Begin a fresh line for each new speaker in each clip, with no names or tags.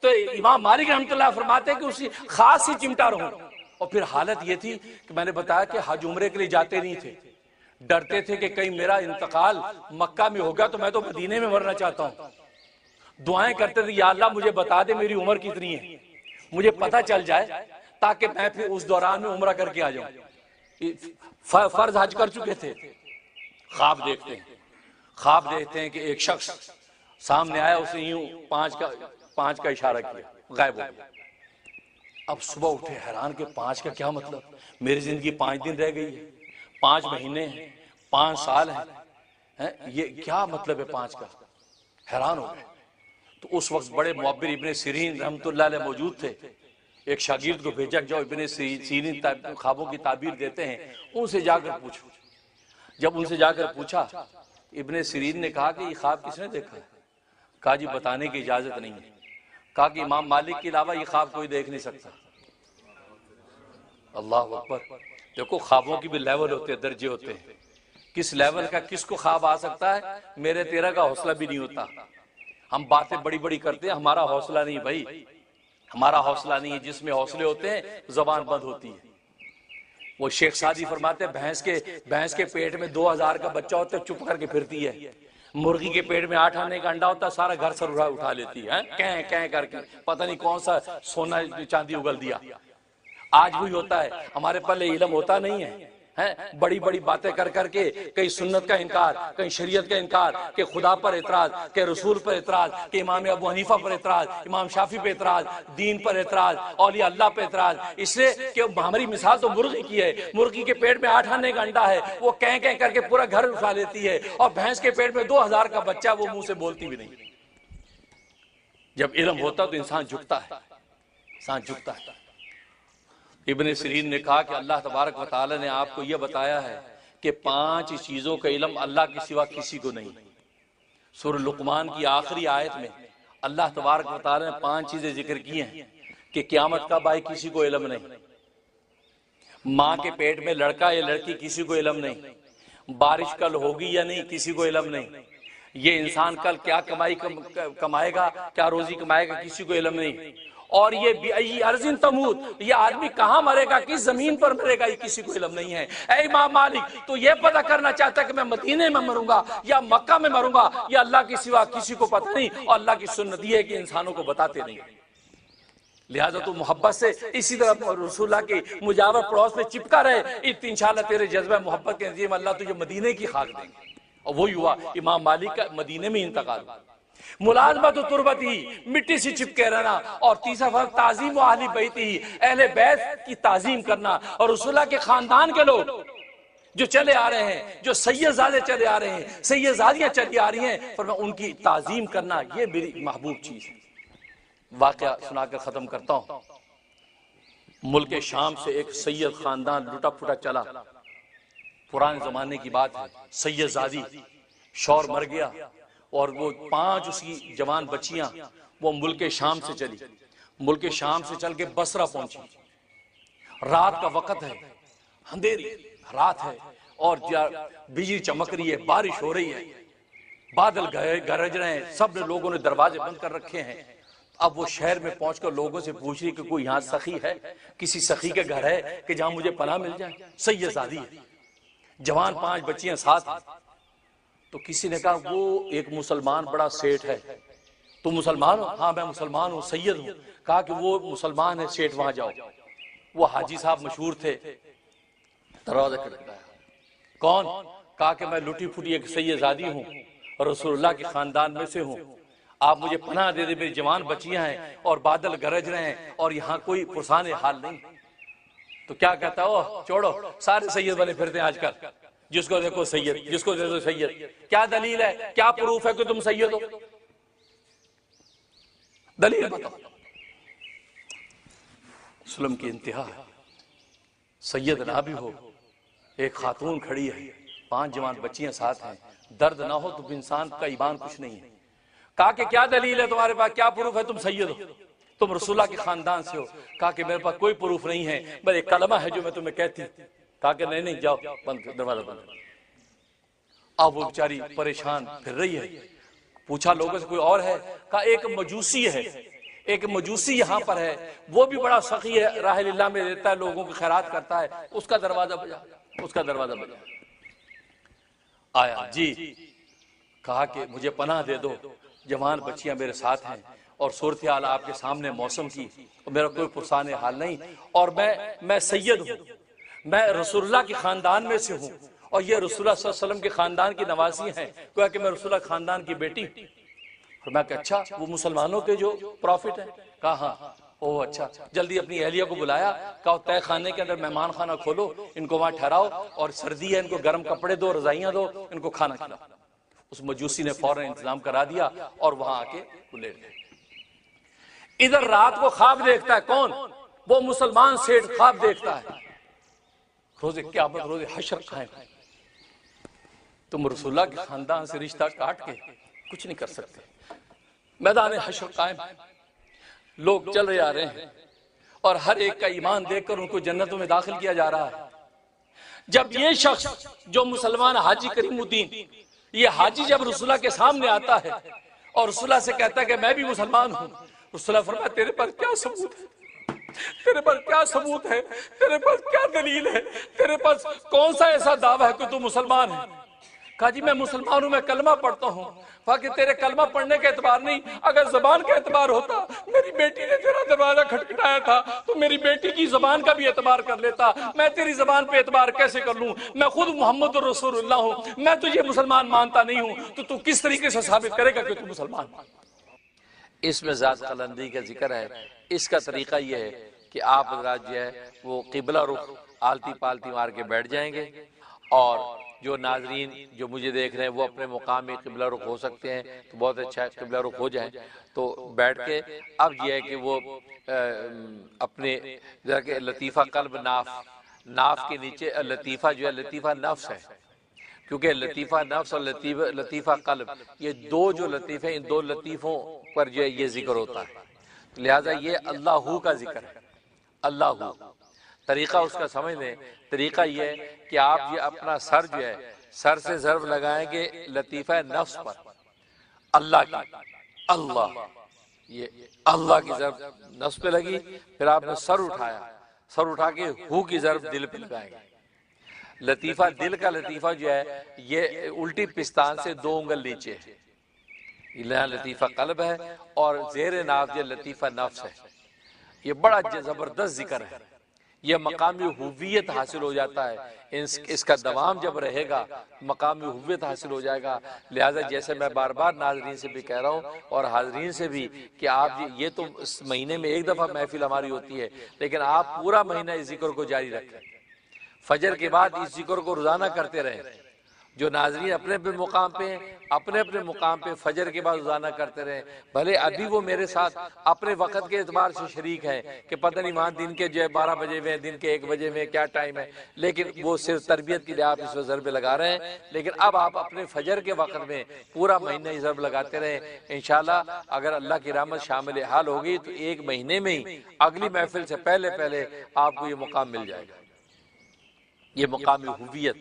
تو امام مالک رحمۃ اللہ فرماتے ہیں کہ اسی خاص سی چمٹا رہوں. اور پھر حالت یہ تھی کہ میں نے بتایا کہ حج عمرے کے لیے جاتے نہیں تھے, ڈرتے تھے کہ کہیں میرا انتقال مکہ میں ہوگا تو میں تو مدینے میں مرنا چاہتا ہوں. دعائیں کرتے تھے یا اللہ مجھے بتا دے میری عمر کتنی ہے, مجھے پتہ چل جائے تاکہ میں پھر اس دوران میں عمرہ کر کے آ جاؤں. فرض حج کر چکے تھے. خواب دیکھتے ہیں کہ ایک شخص سامنے آیا, اسے یوں پانچ کا اشارہ کیا, غائب ہو گیا. اب صبح اٹھے حیران کہ 5 کا کیا مطلب, میری زندگی 5 دن رہ گئی ہے, 5 مہینے ہیں, 5 سال ہیں, یہ کیا مطلب ہے 5 کا, حیران ہو گئے. تو اس وقت بڑے معبر ابن سیرین رحمۃ اللہ علیہ موجود تھے. ایک شاگرد کو بھیجا جاؤ ابن سیرین خوابوں کی تعبیر دیتے ہیں, ان سے جا کر پوچھو. جب ان سے جا کر پوچھا, ابن سیرین نے کہا کہ یہ خواب کس نے دیکھا ہے؟ کہا جی بتانے کی اجازت نہیں ہے. کہا کہ امام مالک کے علاوہ یہ خواب کوئی دیکھ نہیں سکتا. اللہ اکبر. دیکھو خوابوں کی بھی لیول ہوتے ہیں, درجے ہوتے ہیں. کس لیول کا کس کو خواب آ سکتا ہے, میرے تیرا کا حوصلہ بھی نہیں ہوتا. ہم باتیں بڑی بڑی کرتے ہیں, ہمارا حوصلہ نہیں بھائی, ہمارا حوصلہ نہیں ہے. جس میں حوصلے ہوتے ہیں زبان بند ہوتی ہے. وہ شیخ سعدی فرماتے ہیں بھینس کے پیٹ میں 2000 کا بچہ ہوتا ہے, چپ کر کے پھرتی ہے. مرغی کے پیٹ میں 8 آنے کا انڈا ہوتا ہے, سارا گھر سر اٹھا لیتی ہے, کہیں کر کے پتہ نہیں کون سا سونا چاندی اگل دیا. آج بھی ہوتا ہے. ہمارے پلے علم ہوتا نہیں ہے, بڑی بڑی باتیں کر کے کہیں سنت کا انکار, کہیں شریعت کا انکار, کہ خدا پر اعتراض, کہ رسول پر اعتراض, کہ امام ابو حنیفہ پر اعتراض, امام شافعی پر اعتراض, دین پر اعتراض, اولیاء اللہ پر اعتراض. اس لیے کہ ہماری مثال تو مرغی کی ہے. مرغی کے پیٹ میں 8 آنے کا انڈا ہے, وہ کہیں کر کے پورا گھر اٹھا لیتی ہے, اور بھینس کے پیٹ میں 2000 کا بچہ, وہ منہ سے بولتی بھی نہیں. جب علم ہوتا تو انسان جھکتا ہے. ابن سیرین نے کہا کہ اللہ تبارک و تعالی نے آپ کو یہ بتایا ہے کہ 5 چیزوں کا علم اللہ کے سوا کسی کو نہیں. سورہ لقمان کی آخری آیت میں اللہ تبارک و تعالی نے 5 چیزیں ذکر کی ہیں کہ قیامت کب آئے کسی کو علم نہیں, ماں کے پیٹ میں لڑکا یا لڑکی کسی کو علم نہیں, بارش کل ہوگی یا نہیں کسی کو علم نہیں, یہ انسان کل کیا کمائی کمائے گا, کیا روزی کمائے گا, کسی کو علم نہیں. اور یہ بِأَيِّ أَرْضٍ تَمُوتُ, یہ آدمی کہاں مرے گا, کس زمین پر مرے گا, یہ کسی کو علم نہیں ہے. اے امام مالک, تو یہ پتہ کرنا چاہتا ہے کہ میں مدینے میں مروں گا یا مکہ میں مروں گا, یا اللہ کے سوا کسی کو پتہ نہیں, اور اللہ کی سنت یہ ہے کہ انسانوں کو بتاتے نہیں. لہذا تو محبت سے اسی طرح رسول اللہ کے مجاور پڑوس میں چپکا رہے, انشاءاللہ تیرے جذبہ محبت کے نتیجے میں اللہ تجھے مدینے کی خاک دیں گے. اور وہی ہوا, امام مالک کا مدینے میں انتقال. ملازمت و تربتی, مٹی سے چپکے رہنا. اور تیسرا فرق تعظیم و اہل بیتی, اہل بیت کی تعظیم کرنا. اور رسول اللہ کے خاندان کے لوگ جو چلے آ رہے ہیں, جو سیدزادے چلے آ رہے ہیں, سیدزادیاں چلی آ رہی ہیں, فرمایا ان کی تعظیم کرنا یہ میری محبوب چیز ہے. واقعہ سنا کر ختم کرتا ہوں. ملک شام سے ایک سید خاندان لٹا پھٹا چلا, پرانے زمانے کی بات ہے. سیدزادی, شوہر مر گیا, اور وہ 5 اس کی جوان بچیاں وہ ملک شام سے چلی. ملک شام سے چل کے بصرہ پہنچی. رات کا وقت ہے, اندھیری رات ہے, اور بجلی چمک رہی ہے, بارش ہو رہی ہے, بادل گرج رہے ہیں, سب لوگوں نے دروازے بند کر رکھے ہیں. اب وہ شہر میں پہنچ کر لوگوں سے پوچھ رہی کہ کوئی یہاں سخی ہے, کسی سخی کے گھر ہے کہ جہاں مجھے پناہ مل جائے. سیدزادی ہے, جوان 5 بچیاں ساتھ ہیں. تو کسی نے کہا وہ ایک مسلمان بڑا سیٹ ہے, تم مسلمان ہو؟ ہاں میں مسلمان ہوں, سید ہوں. کہا کہ وہ مسلمان ہے سیٹ, وہاں جاؤ. وہ حاجی صاحب مشہور تھے. دروازہ کھٹکھٹایا, کون؟ کہا کہ میں لٹی پھٹی ایک سیدزادی ہوں اور رسول اللہ کے خاندان میں سے ہوں, آپ مجھے پناہ دے دے, میری جوان بچیاں ہیں اور بادل گرج رہے ہیں اور یہاں کوئی پرسان حال نہیں. تو کیا کہتا ہے, چھوڑو, سارے سید بنے پھرتے ہیں آج کل, جس کو دیکھو سید, جس کو دیکھو سید. کیا دلیل ہے, کیا پروف ہے کہ تم سید ہو؟ دلیل بتاؤ. ظلم کی انتہا ہے. سید نہ بھی ہو, ایک خاتون کھڑی ہے, 5 جوان بچیاں ساتھ ہیں, درد نہ ہو تو انسان کا ایمان کچھ نہیں ہے. کہا کہ کیا دلیل ہے تمہارے پاس, کیا پروف ہے تم سید ہو, تم رسول اللہ کے خاندان سے ہو؟ کہا کہ میرے پاس کوئی پروف نہیں ہے, بس ایک کلمہ ہے جو میں تمہیں کہتی. کہا کہ نہیں جاؤ, بند کر, دروازہ بند کر. اب وہ بیچاری پریشان پھر رہی ہے. پوچھا لوگوں سے کوئی اور ہے؟ کہا ایک مجوسی ہے, ایک مجوسی یہاں پر ہے، وہ بھی بڑا سخی ہے، راہ اللہ میں دیتا ہے، لوگوں کی خیرات کرتا ہے، اس کا دروازہ بجا، اس کا دروازہ بجا، آیا جی، کہا کہ مجھے پناہ دے دو، جوان بچیاں میرے ساتھ ہیں اور صورتحال آپ کے سامنے موسم کی، میرا کوئی پرسان حال نہیں، اور میں سید ہوں، میں رسول اللہ کے خاندان میں سے ہوں، اور یہ رسول اللہ صلی اللہ علیہ وسلم کے خاندان کی نواسی ہیں، گویا کہ میں رسول اللہ خاندان کی بیٹی۔ فرمایا کہ اچھا وہ مسلمانوں کے جو پروفٹ ہیں؟ کہا ہاں۔ اوہ اچھا، جلدی اپنی اہلیہ کو بلایا، کہا تہ خانے کے اندر مہمان خانہ کھولو، ان کو وہاں ٹھہراؤ، اور سردی ہے، ان کو گرم کپڑے دو، رضائیاں دو، ان کو کھانا کھلاؤ۔ اس مجوسی نے فوراً انتظام کرا دیا اور وہاں آ کے لیٹ گئے۔ ادھر رات کو خواب دیکھتا ہے کون؟ وہ مسلمان سیٹھ خواب دیکھتا ہے، روز قیامت، روز حشر قائم، تم رسول اللہ کے خاندان سے رشتہ کاٹ کے کچھ نہیں کر سکتے، میدان حشر قائم، لوگ چل رہے آ رہے ہیں، اور ہر ایک کا ایمان دیکھ کر ان کو جنتوں میں داخل کیا جا رہا ہے۔ جب یہ شخص جو مسلمان حاجی کریم الدین، یہ حاجی جب رسول اللہ کے سامنے آتا ہے اور رسول اللہ سے کہتا ہے کہ میں بھی مسلمان ہوں، رسول اللہ فرمایا تیرے پر کیا ثبوت ہے؟ تیرے پر کیا ثبوت ہے؟ تیرے پاس کیا دلیل ہے؟ تیرے پاس کون سا ایسا دعویٰ ہے کہ تو مسلمان ہے؟ کہا جی میں مسلمان ہوں، میں کلمہ پڑھتا ہوں۔ کہا کہ تیرے کلمہ پڑھنے کا اعتبار نہیں، اگر زبان کا اعتبار ہوتا، میری بیٹی نے تیرا دروازہ کھٹکھٹایا تھا تو میری بیٹی کی زبان کا بھی اعتبار کر لیتا، میں تیری زبان پہ اعتبار کیسے کر لوں؟ میں خود محمد رسول اللہ ہوں، میں تجھے مسلمان مانتا نہیں ہوں، تو کس طریقے سے ثابت کرے گا کہ تو مسلمان؟ اس میں ذات قلندری کا ذکر ہے۔ اس کا طریقہ یہ ہے کہ آپ حضرات جو ہے وہ قبلہ رخ آلتی پالتی مار کے بیٹھ جائیں گے، اور جو ناظرین جو مجھے دیکھ رہے ہیں وہ اپنے مقام میں قبلہ رخ ہو سکتے ہیں تو بہت اچھا ہے، قبلہ رخ ہو جائیں تو بیٹھ کے اب یہ ہے کہ وہ اپنے ذرا کہ لطیفہ قلب ناف کے نیچے لطیفہ جو ہے لطیفہ نفس ہے، کیونکہ لطیفہ نفس اور لطیفہ قلب یہ دو جو لطیفے، ان دو لطیفوں پر جو ہے یہ ذکر ہوتا ہے، لہٰذا یہ اللہ کا ذکر ہے، اللہ۔ طریقہ اس کا سمجھ لیں، طریقہ یہ ہے کہ آپ یہ اپنا سر جو ہے سر سے ضرب لگائیں گے لطیفہ نفس پر، اللہ کی، اللہ، یہ اللہ کی ضرب نفس پہ لگی، پھر آپ نے سر اٹھایا، سر اٹھا کے ہو کی ضرب دل پہ لگائیں گے۔ لطیفہ دل کا لطیفہ جو ہے یہ الٹی پستان سے 2 انگل نیچے ہے، یہاں لطیفہ قلب ہے، اور زیر ناف جو لطیفہ نفس ہے۔ یہ بڑا زبردست ذکر ہے، یہ مقامی ہویت حاصل ہو جاتا ہے، اس کا دوام جب رہے گا مقامی ہویت حاصل ہو جائے گا۔ لہٰذا جیسے میں بار بار ناظرین سے بھی کہہ رہا ہوں اور حاضرین سے بھی کہ آپ یہ تو اس مہینے میں ایک دفعہ محفل ہماری ہوتی ہے، لیکن آپ پورا مہینہ اس ذکر کو جاری رکھیں، فجر کے بعد اس ذکر کو روزانہ کرتے رہیں۔ جو ناظرین اپنے اپنے مقام پہ ہیں اپنے اپنے مقام پہ فجر کے بعد روزانہ کرتے رہیں، بھلے ابھی وہ میرے ساتھ اپنے وقت کے اعتبار سے شریک ہیں کہ پتہ نہیں وہاں دن کے جو ہے 12 بجے میں، دن کے 1 بجے میں کیا ٹائم ہے، لیکن وہ صرف تربیت کے لیے آپ اس میں ضرب لگا رہے ہیں، لیکن اب آپ اپنے فجر کے وقت میں پورا مہینہ ہی ضرب لگاتے رہیں۔ انشاءاللہ اگر اللہ کی رحمت شامل حال ہوگی تو 1 مہینے میں ہی اگلی محفل سے پہلے آپ کو یہ مقام مل جائے گا، یہ مقامی ہویت،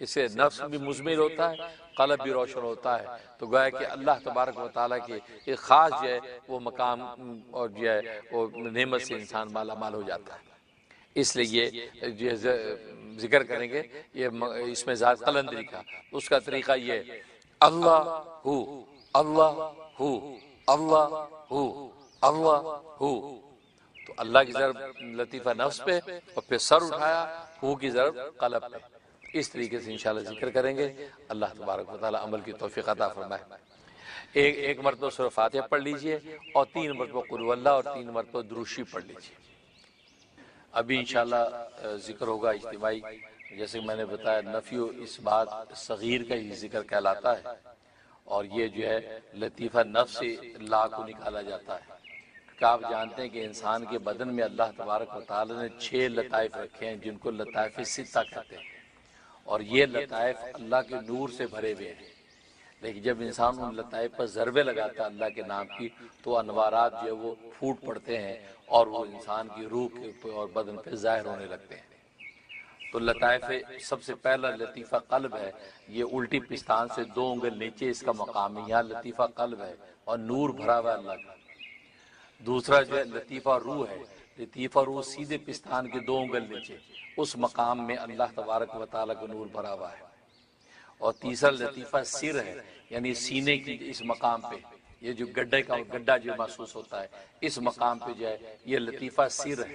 اس سے نفس بھی مزمل ہوتا ہے، قلب بھی روشن ہوتا ہے، تو گویا کہ اللہ تبارک و تعالیٰ کی ایک خاص جو ہے وہ مقام اور جو ہے وہ نعمت سے انسان مالا مال ہو جاتا ہے۔ اس لیے یہ جو ذکر کریں گے یہ اس میں ذات قلندری کا، اس کا طریقہ یہ اللہ ہو، اللہ ہو، اللہ ہو، اللہ ہو، تو اللہ کی ضرب لطیفہ نفس پہ اور پھر سر اٹھایا، ہو کی ضرب قلب پہ، اس طریقے سے انشاءاللہ ذکر کریں گے۔ اللہ تبارک و تعالیٰ عمل کی توفیق عطا فرمائے۔ ایک مرتبہ سورہ فاتحہ پڑھ لیجئے اور 3 مرتبہ قل ہو اللہ اور 3 مرتبہ درود شریف پڑھ لیجئے۔ ابھی انشاءاللہ ذکر ہوگا اجتماعی، جیسے میں نے بتایا نفی و اثبات صغیر کا ہی ذکر کہلاتا ہے، اور یہ جو ہے لطیفہ نفس سے لا کو نکالا جاتا ہے، کہ آپ جانتے ہیں کہ انسان کے بدن میں اللہ تبارک و تعالی نے 6 لطائف رکھے ہیں جن کو لطائف ستہ کہتے ہیں، اور یہ لطائف اللہ کے نور سے بھرے ہوئے ہیں، لیکن جب انسان ان لطائف پر ضربے لگاتا ہے اللہ کے نام کی تو انوارات جو ہے وہ پھوٹ پڑتے ہیں اور وہ انسان کی روح کے اور بدن پہ ظاہر ہونے لگتے ہیں۔ تو لطائف سب سے پہلا لطیفہ قلب ہے، یہ الٹی پستان سے 2 انگل نیچے اس کا مقام ہے، یہاں لطیفہ قلب ہے اور نور بھرا ہوا اللہ کا۔ دوسرا جو ہے لطیفہ روح ہے، لطیفہ روح سیدھے پستان کے 2 انگل نیچے اس مقام میں اللہ تبارک و تعالیٰ کا نور بھرا ہوا ہے۔ اور تیسرا لطیفہ سر ہے، یعنی سینے کی اس مقام پہ، یہ جو گڈھا جو محسوس ہوتا ہے اس مقام پہ جو ہے یہ لطیفہ سر ہے،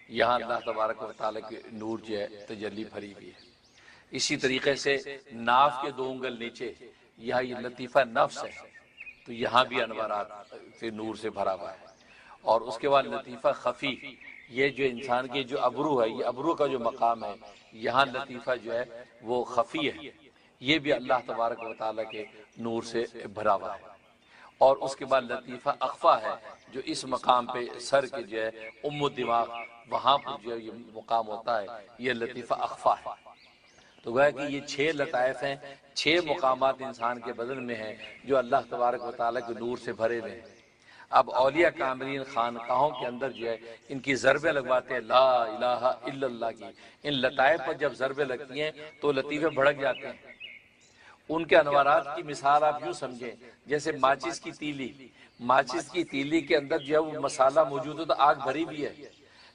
یہاں اللہ تبارک و تعالیٰ کے نور جو ہے تجلی بھری ہوئی ہے۔ اسی طریقے سے ناف کے 2 انگل نیچے یہاں یہ لطیفہ نفس ہے، تو یہاں بھی انوارات سے نور سے بھرا ہوا ہے۔ اور اس کے بعد لطیفہ خفی، یہ جو انسان کے جو ابرو ہے، یہ ابرو کا جو مقام ہے، یہاں لطیفہ جو ہے وہ خفی ہے، یہ بھی اللہ تبارک و تعالیٰ کے نور سے بھرا ہوا ہے۔ اور اس کے بعد لطیفہ اخفا ہے، جو اس مقام پہ سر کے جو ہے دماغ وہاں پر جو ہے یہ مقام ہوتا ہے، یہ لطیفہ اخفا ہے۔ تو گویا کہ یہ 6 لطائف ہیں، 6 مقامات انسان کے بدن میں ہیں جو اللہ تبارک و تعالیٰ کے نور سے بھرے ہوئے ہیں۔ اب اولیاء کاملین خانقاہوں کے اندر جو ہے ان کی ضربیں لگواتے ہیں لا الہ الا اللہ کی، ان لطائف پر جب ضربیں لگتی ہیں تو لطیفے بھڑک جاتے ہیں۔ ان کے انوارات کی مثال آپ یوں سمجھیں جیسے ماچس کی تیلی کے اندر جو ہے وہ مسالہ موجود ہے تو آگ بھری بھی ہے،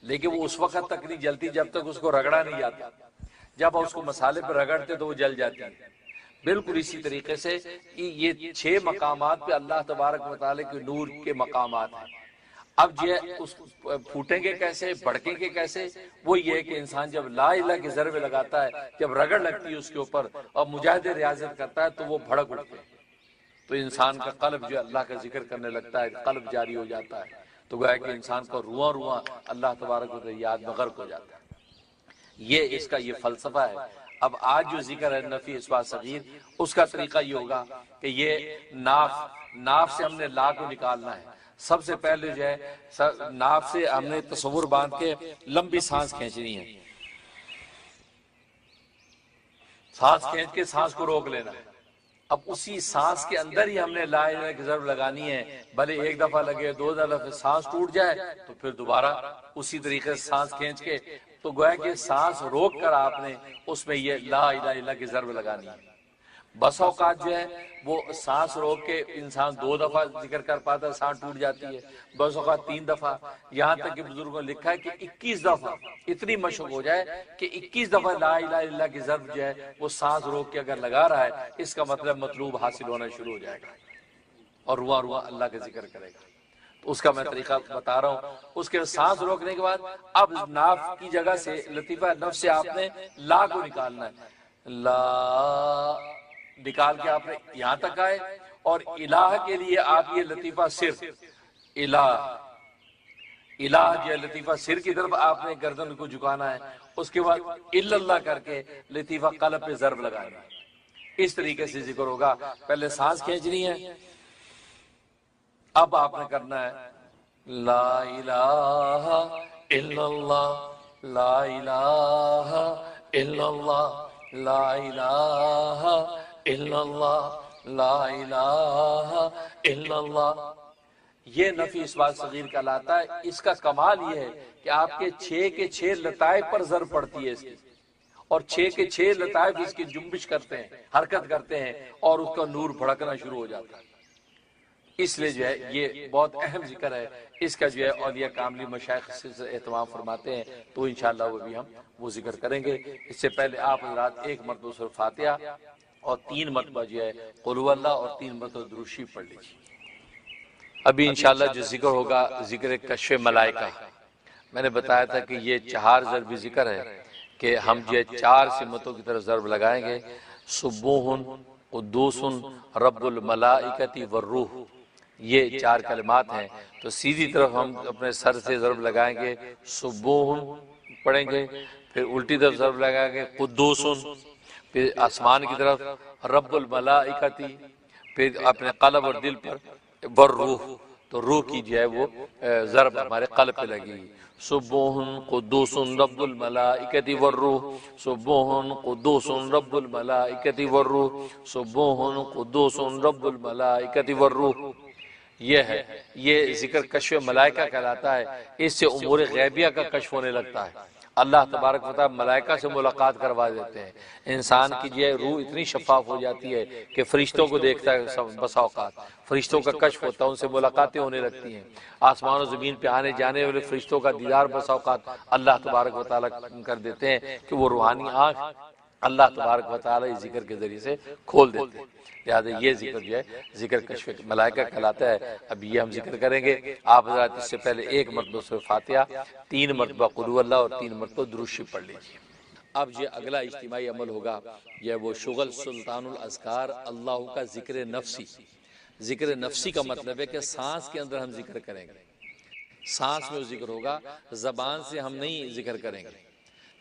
لیکن وہ اس وقت تک نہیں جلتی جب تک اس کو رگڑا نہیں جاتا، جب اس کو مسالے پہ رگڑتے تو وہ جل جاتی ہے۔ بالکل اسی طریقے سے یہ 6 مقامات پہ اللہ تبارک و تعالیٰ کے نور کے مقامات ہیں۔ اب جو ہے اس پھوٹیں گے کیسے، بھڑکیں گے کیسے؟ وہ یہ ہے کہ انسان جب لا الہ کے ضربے لگاتا ہے، جب رگڑ لگتی ہے اس کے اوپر اور مجاہد ریاضت کرتا ہے تو وہ بھڑک اٹھتے ہیں، تو انسان کا قلب جو اللہ کا ذکر کرنے لگتا ہے، قلب جاری ہو جاتا ہے، تو گویا کہ انسان کو رواں اللہ تبارک و تعالیٰ یاد میں غرق ہو جاتا ہے۔ یہ اس کا یہ فلسفہ ہے۔ اب آج جو ذکر ہے نفی اثبات صغیر، اس کا طریقہ یہ ہوگا کہ یہ ناف سے ہم نے لا کو نکالنا ہے۔ سب سے پہلے جو ہے ناف سے ہم نے تصور باندھ کے لمبی سانس کھینچنی ہے، سانس کھینچ کے سانس کو روک لینا ہے۔ اب اسی سانس کے اندر ہی ہم نے لا الہ کی ضرب لگانی ہے، بھلے 1 دفعہ لگے 2 دفعہ، سانس ٹوٹ جائے تو پھر دوبارہ اسی طریقے سے سانس کھینچ کے، تو گویا کہ سانس روک کر آپ نے اس میں یہ لا الہ الا اللہ کی ضرب لگانی ہے۔ بس اوقات جو ہے وہ سانس روک کے انسان 2 دفعہ ذکر کر پاتا ہے، سانس ٹوٹ جاتی ہے، بس اوقات 3 دفعہ، یہاں تک کہ بزرگوں نے لکھا ہے کہ 21 دفعہ اتنی مشق ہو جائے کہ 21 دفعہ لا الہ الا اللہ کی ضرب جو ہے وہ سانس روک کے اگر لگا رہا ہے، اس کا مطلب مطلوب حاصل ہونا شروع ہو جائے گا اور رواں اللہ کا ذکر کرے گا۔ تو اس کا میں طریقہ بتا رہا ہوں۔ اس کے سانس روکنے کے بعد اب ناف کی جگہ سے لطیفہ نفس سے آپ نے لا کو نکالنا ہے، لا نکال کے آپ نے یہاں تک آئے، اور الہ کے لیے آپ یہ لطیفہ صرف الہ جو ہے لطیفہ سر کی طرف آپ نے گردن کو جھکانا ہے، اس کے بعد الا اللہ کر کے لطیفہ قلب پہ ضرب لگانا ہے۔ اس طریقے سے ذکر ہوگا۔ پہلے سانس کھینچنی ہے، اب آپ نے کرنا ہے لا الہ الا اللہ، لا الہ الا اللہ، لا الہ الا اللہ، لا الہ الا اللہ۔ یہ نفی اثبات صغیر کہلاتا ہے۔ اس کا کمال یہ ہے کہ آپ کے 6 کے 6 لطائف پر ضرب پڑتی ہے اس کی، اور 6 کے 6 لطائف اس کی جنبش کرتے ہیں، حرکت کرتے ہیں، اور اس کا نور بھڑکنا شروع ہو جاتا ہے۔ اس لیے جو ہے یہ بہت اہم ذکر ہے، اس کا جو ہے اولیاء کاملی مشائخ سے اہتمام فرماتے ہیں، تو انشاءاللہ وہ بھی ہم وہ ذکر کریں گے۔ اس سے پہلے آپ حضرات 1 مرتبہ سورۃ فاتحہ اور 3 مرتبہ جو ہے قل هو اللہ اور 3 مرتبہ درود شریف پڑھ لیجیے۔ ابھی انشاءاللہ جو ذکر ہوگا ذکر کشف ملائکہ، میں نے بتایا تھا کہ یہ 4 ضربی ذکر ہے کہ ہم جو 4 سمتوں کی طرف ضرب لگائیں گے۔ سبوح قدوس رب الملائکۃ والروح، یہ 4 کلمات ہیں۔ تو سیدھی طرف ہم اپنے سر سے ضرب لگائیں گے، سبوح پڑھیں گے، پھر الٹی طرف ضرب لگائیں گے قدوس، پھر آسمان کی طرف رب الملائکۃ، پھر اپنے قلب اور دل پر والروح، تو روح کی جو ہے وہ ضرب ہمارے قلب پہ لگے گی۔ سبوح قدوس رب الملائکۃ والروح، سبوح قدوس رب الملائکۃ والروح، سبوح قدوس رب الملائکۃ والروح۔ یہ ہے، یہ ذکر کشف ملائکہ کہلاتا ہے۔ اس سے امور غیبیہ کا کشف ہونے لگتا ہے۔ اللہ تبارک و تعالی ملائکہ سے ملاقات کروا دیتے ہیں، انسان کی جو ہے روح اتنی شفاف ہو جاتی ہے کہ فرشتوں کو دیکھتا ہے بسا اوقات، فرشتوں کا کشف ہوتا ہے، ان سے ملاقاتیں ہونے لگتی ہیں، آسمان و زمین پہ آنے جانے والے فرشتوں کا دیدار بسا اوقات اللہ تبارک و تعالی کر دیتے ہیں کہ وہ روحانی آنکھ اللہ تبارک و تعالی ذکر کے ذریعے سے کھول دیتے ہیں۔ لہٰذا یہ ذکر جو ہے ذکر کشف ملائکہ کہلاتا ہے۔ اب یہ ہم ذکر کریں گے، آپ حضرات اس سے پہلے 1 مرتبہ سورہ فاتحہ، 3 مرتبہ قل هو اللہ اور 3 مرتبہ درود شریف پڑھ لیجیے۔ اب یہ اگلا اجتماعی عمل ہوگا، یہ وہ شغل سلطان الاذکار اللہ کا ذکر نفسی۔ ذکر نفسی کا مطلب ہے کہ سانس کے اندر ہم ذکر کریں گے، سانس میں ذکر ہوگا، زبان سے ہم نہیں ذکر کریں گے،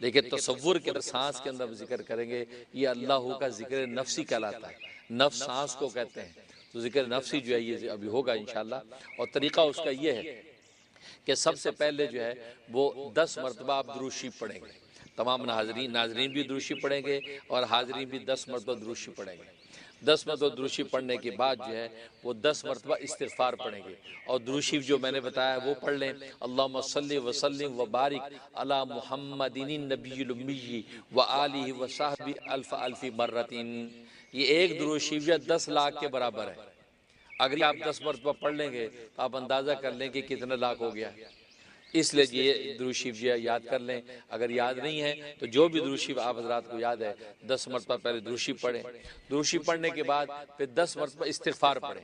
لیکن تصور کے اندر سانس کے اندر ذکر کریں گے۔ یہ اللہ کا ذکر نفسی کہلاتا ہے، نفس سانس کو کہتے ہیں، تو ذکر نفسی جو ہے یہ ابھی ہوگا انشاءاللہ۔ اور طریقہ اس کا یہ ہے کہ سب سے پہلے جو ہے وہ 10 مرتبہ آپ درود شریف پڑھیں گے، تمام ناظرین بھی درود شریف پڑھیں گے اور حاضرین بھی 10 مرتبہ درود شریف پڑھیں گے۔ 10 مرتبہ درود شریف پڑھنے کے بعد جو ہے وہ 10 مرتبہ استغفار پڑھیں گے، اور درود شریف جو میں نے بتایا وہ پڑھ لیں، اللہم صلی وسلم وبارک علی محمد النبی الامی وآلہ وصحبہ الف الف مرۃ۔ یہ ایک درود شریف جو 10 لاکھ کے برابر ہے۔ اگر آپ 10 مرتبہ پڑھ لیں گے تو آپ اندازہ کر لیں کہ کتنا لاکھ ہو گیا۔ اس لیے یہ درود شریف جو ہے یاد کر لیں، اگر یاد نہیں ہے تو جو بھی درود شریف آپ حضرات کو یاد ہے 10 مرتبہ پہلے درود شریف پڑھیں، درود شریف پڑھنے کے بعد پھر 10 مرتبہ استغفار پڑھیں۔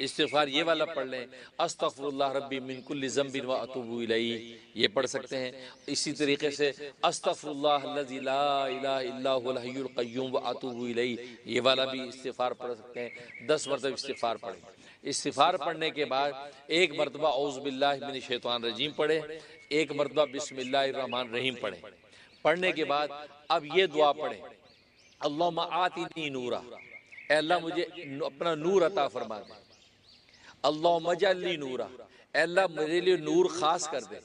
استغفار یہ والا پڑھ لیں، استغفر اللہ ربی من کل ذنب واتوب الیہ، یہ پڑھ سکتے ہیں۔ اسی طریقے سے استغفر اللہ الذی لا الہ الا هو الحی القیوم واتوب الیہ، یہ والا بھی استغفار پڑھ سکتے ہیں۔ 10 مرتبہ استغفار پڑھیں۔ استغفار پڑھنے کے بعد 1 مرتبہ اعوذ باللہ من الشیطان الرجیم پڑھیں، 1 مرتبہ بسم اللہ الرحمن الرحیم پڑھیں۔ پڑھنے کے بعد اب یہ دعا پڑھیں، اللہم آتنی نورا، اے اللہ مجھے اپنا نور عطا فرما دے، اللہم اجعلنی نورا، اے اللہ میرے لیے نور خاص کر دے،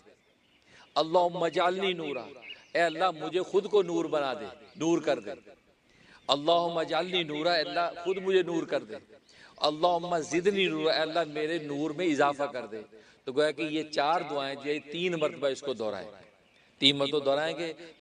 اللہم اجعلنی نورا، اے اللہ مجھے خود کو نور بنا دے، نور کر دے، اللہم اجعلنی نورا، اے اللہ خود مجھے نور کر دے، اللہم زدنی نورا، اے اللہ میرے نور میں اضافہ کر دے۔ تو گویا کہ یہ 4 دعائیں جو ہے 3 مرتبہ اس کو دہرائیں، 3 مرتبہ دہرائیں گے